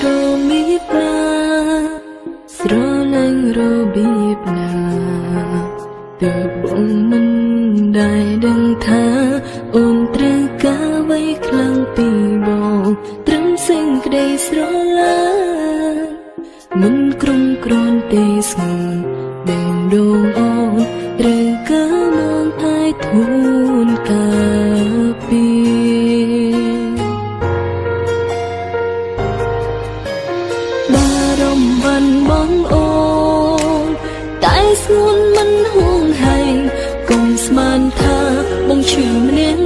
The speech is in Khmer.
របៀបណាស្រឡាញ់របៀបណាទើបបងមិនដែលដឹងថាអូនត្រូវការអ្វីខ្លាំងពីបងត្រឹមសេចក្តីស្រឡាញ់មិនក្រុមគ្រាន់ទេស្ងួនបែងដងអូនត្រូវការមកតែធូនការពីបារម្ភបានបងអូនតែស្ងួនមិនហួងហែងកុំស្មានថាបងឈឺម្នាក់